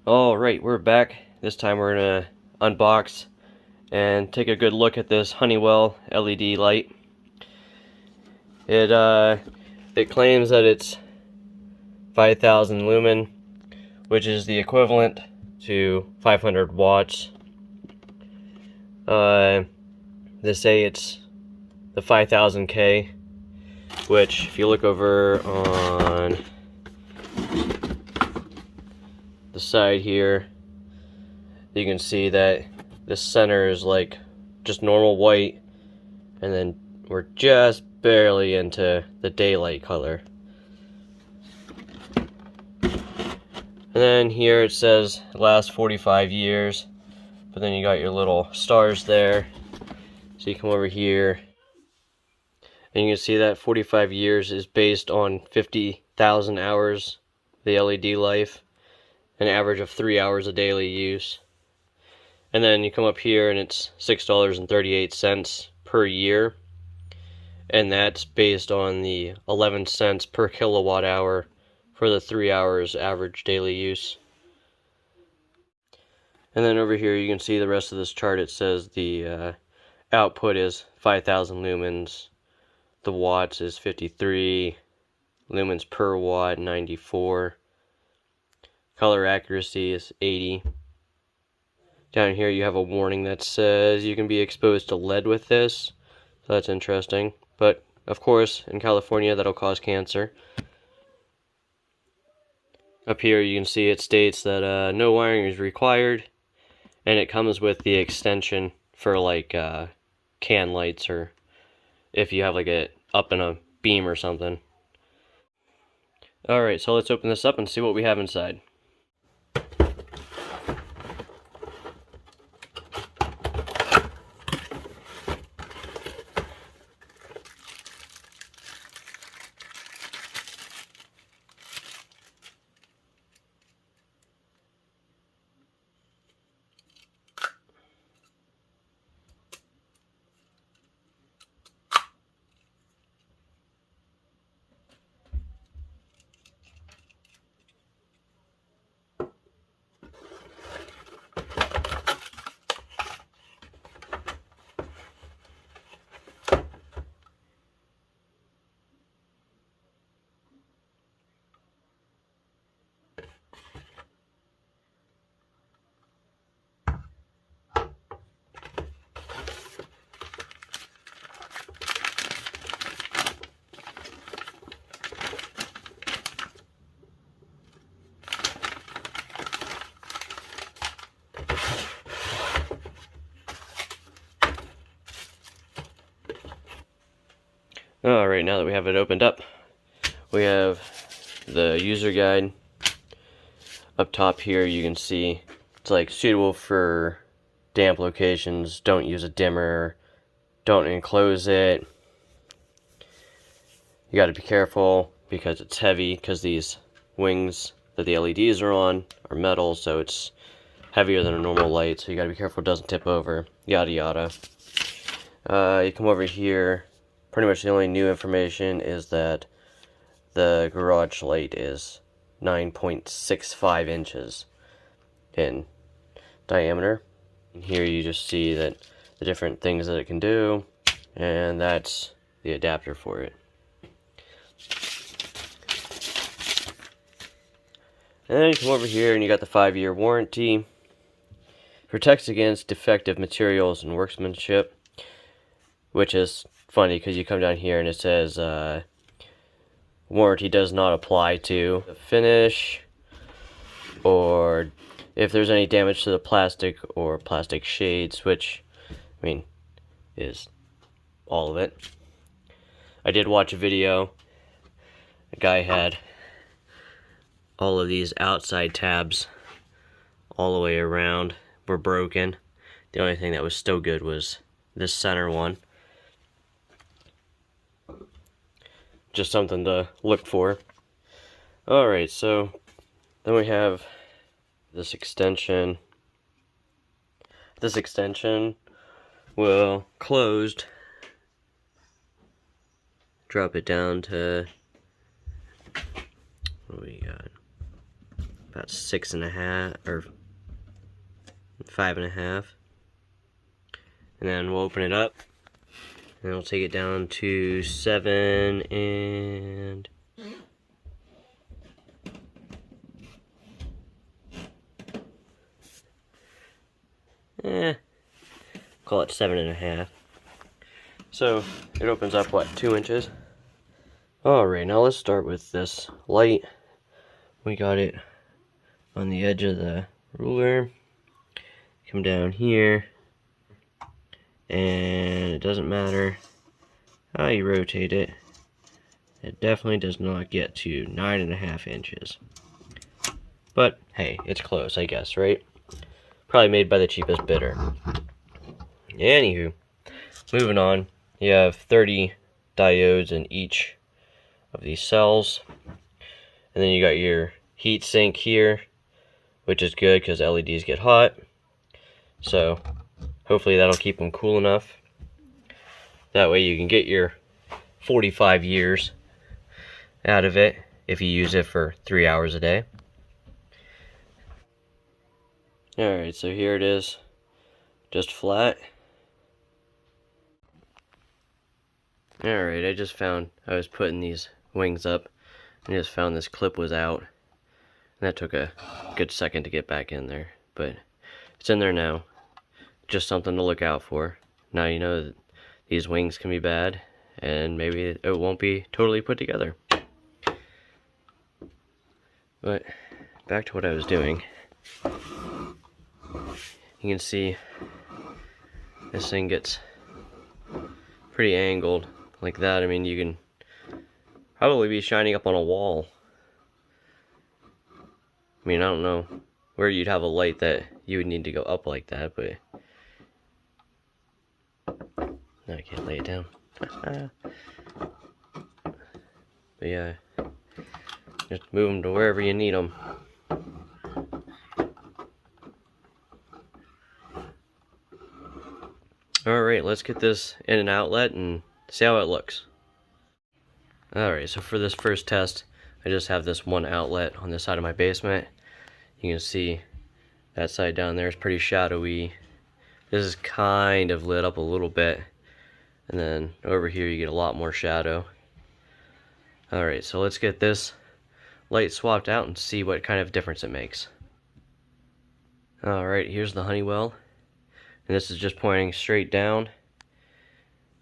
Alright, we're back. This time we're gonna unbox and take a good look at this Honeywell LED light. It claims that it's 5,000 lumen, which is the equivalent to 500 watts. They say it's the 5000K, which if you look over on the side here, you can see that the center is like just normal white, and then we're just barely into the daylight color. And then here it says it lasts 45 years, but then you got your little stars there. So you come over here and you can see that 45 years is based on 50,000 hours of the LED life, an average of 3 hours of daily use. And then you come up here and it's $6.38 per year, and that's based on the 11 cents per kilowatt hour for the 3 hours average daily use. And then over here you can see the rest of this chart. It says the output is 5,000 lumens, the watts is 53, lumens per watt 94, color accuracy is 80. Down here you have a warning that says you can be exposed to lead with this, so that's interesting. But of course, in California, that'll cause cancer. Up here you can see it states that no wiring is required, and it comes with the extension for like can lights, or if you have like it up in a beam or something. Alright, so let's open this up and see what we have inside. Alright, now that we have it opened up, we have the user guide. Up top here you can see it's like suitable for damp locations, don't use a dimmer, don't enclose it. You got to be careful because it's heavy, because these wings that the LEDs are on are metal, so it's heavier than a normal light, so you got to be careful it doesn't tip over, yada yada. You come over here. Pretty much the only new information is that the garage light is 9.65 inches in diameter. And here you just see that the different things that it can do, and that's the adapter for it. And then you come over here and you got the 5-year warranty. Protects against defective materials and workmanship, which is funny because you come down here and it says warranty does not apply to the finish, or if there's any damage to the plastic or plastic shades, which, I mean, is all of it. I did watch a video. A guy had all of these outside tabs all the way around were broken. The only thing that was still good was this center one. Just something to look for. Alright, so then we have this extension. This extension will closed. Drop it down to, what do we got? about 6.5 or 5.5. And then we'll open it up and we'll take it down to 7 and call it 7.5. So it opens up, what, 2 inches? Alright, now let's start with this light. We got it on the edge of the ruler. Come down here, and it doesn't matter how you rotate it, it definitely does not get to 9.5 inches. But hey, it's close, I guess, right? Probably made by the cheapest bidder. Anywho, moving on, you have 30 diodes in each of these cells, and then you got your heat sink here, which is good because LEDs get hot, so hopefully that'll keep them cool enough. That way you can get your 45 years out of it if you use it for 3 hours a day. Alright, so here it is, just flat. Alright, I just found, I was putting these wings up, and I just found this clip was out. And that took a good second to get back in there, but it's in there now. Just something to look out for. Now you know that these wings can be bad, and maybe it won't be totally put together. But back to what I was doing. You can see this thing gets pretty angled like that. I mean, you can probably be shining up on a wall. I mean, I don't know where you'd have a light that you would need to go up like that, but no, I can't lay it down. But yeah, just move them to wherever you need them. Alright, let's get this in an outlet and see how it looks. Alright, so for this first test, I just have this one outlet on this side of my basement. You can see that side down there is pretty shadowy. This is kind of lit up a little bit. And then over here you get a lot more shadow. Alright, so let's get this light swapped out and see what kind of difference it makes. Alright, here's the Honeywell. And this is just pointing straight down.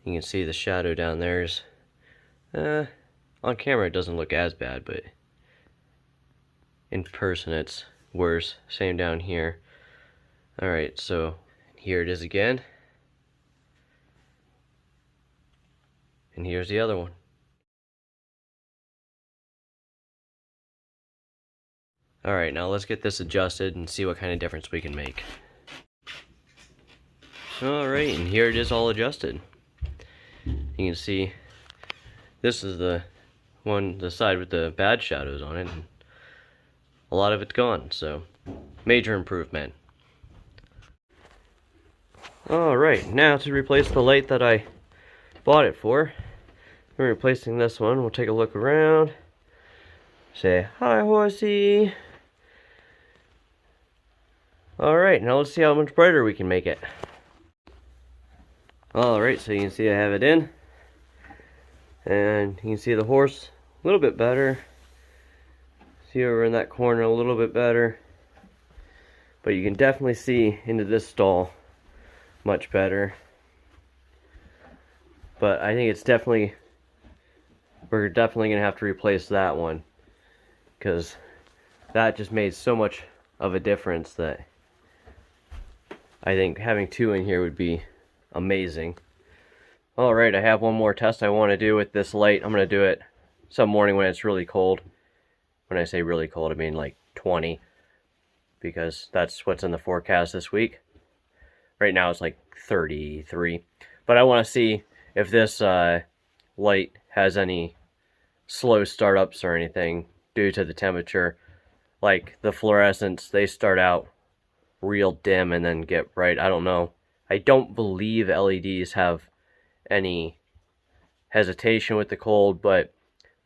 You can see the shadow down there is, on camera it doesn't look as bad, but in person it's worse. Same down here. Alright, so here it is again. And here's the other one. Alright, now let's get this adjusted and see what kind of difference we can make. Alright, and here it is all adjusted. You can see this is the one, the side with the bad shadows on it, and a lot of it's gone, so major improvement. Alright, now to replace the light that I bought it for, we're replacing this one. We'll take a look around, say hi horsey. Alright, now let's see how much brighter we can make it. Alright, so you can see I have it in, and you can see the horse a little bit better. See over in that corner a little bit better, but you can definitely see into this stall much better. But I think it's definitely, we're definitely gonna have to replace that one, because that just made so much of a difference that I think having two in here would be amazing. Alright, I have one more test I want to do with this light. I'm going to do it some morning when it's really cold. When I say really cold, I mean like 20, because that's what's in the forecast this week. Right now it's like 33, but I want to see if this light has any slow startups or anything due to the temperature. Like the fluorescents, they start out real dim and then get bright. I don't know. I don't believe LEDs have any hesitation with the cold, but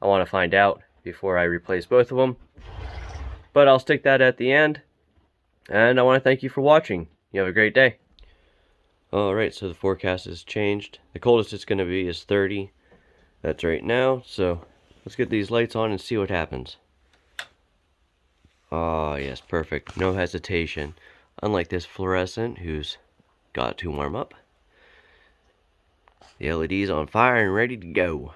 I want to find out before I replace both of them. But I'll stick that at the end. And I want to thank you for watching. You have a great day. Alright, so the forecast has changed. The coldest it's going to be is 30. That's right now. So let's get these lights on and see what happens. Oh, yes, perfect. No hesitation. Unlike this fluorescent who's got to warm up. The LED's on fire and ready to go.